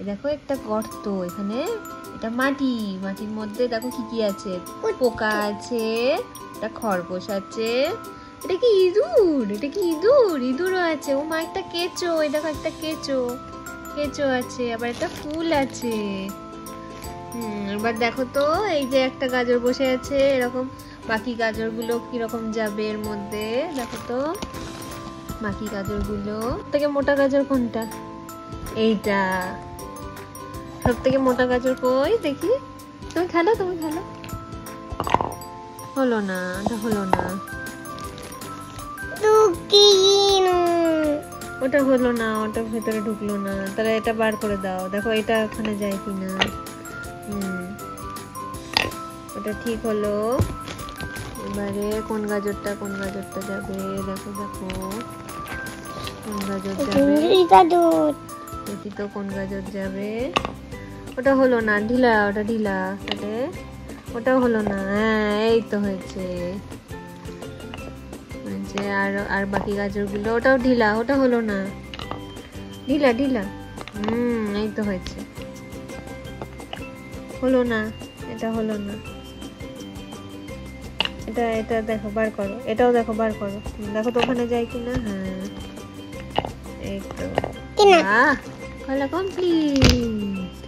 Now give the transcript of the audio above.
দেখো একটা গর্ত, এখানে এটা মাটি, মাটির মধ্যে দেখো কি কি আছে, পোকা আছে, একটা খরগোশ আছে, এটা কি ইঁদুর, এটা কি ইঁদুর, ইঁদুরও আছে, ও মা একটা কেঁচো, এই দেখো একটা কেঁচো, কেঁচো আছে, আবার একটা ফুল আছে। এবার দেখো তো এই যে একটা গাজর বসে আছে, এরকম বাকি গাজরগুলো কিরকম যাবে এর মধ্যে, দেখো তো বাকি গাজরগুলো। থেকে মোটা গাজর কোনটা? এইটা সব থেকে মোটা গাজর কই দেখি, তুমি খেলো, তুমি খেলো। হলো না, এটা হলো না, ওটা হলো না, ওটা ভেতরে ঢুকলো না, তাহলে এটা বার করে দাও, দেখো এটা ওখানে যায় কিনা। ওটা ঠিক হলো। এবারে কোন গাজরটা যাবে, দেখো দেখো কোন গাজর যাবে, দেখি তো কোন গাজর যাবে। ওটা হলো না, ঢিলা, ওটা ঢিলা, তাহলে ওটাও হলো না। হ্যাঁ এই তো হয়েছে। আর আর বাকি গাজরগুলো, ওটাও ঢিলা, ওটা হলো না, ঢিলা ঢিলা। এই তো হয়েছে। হলো না, এটা হলো না, এটা এটা দেখো বার করো, এটাও দেখো বার করো, দেখো তো ওখানে যায় কিনা। হ্যাঁ এই তো, কলা কমপ্লিট।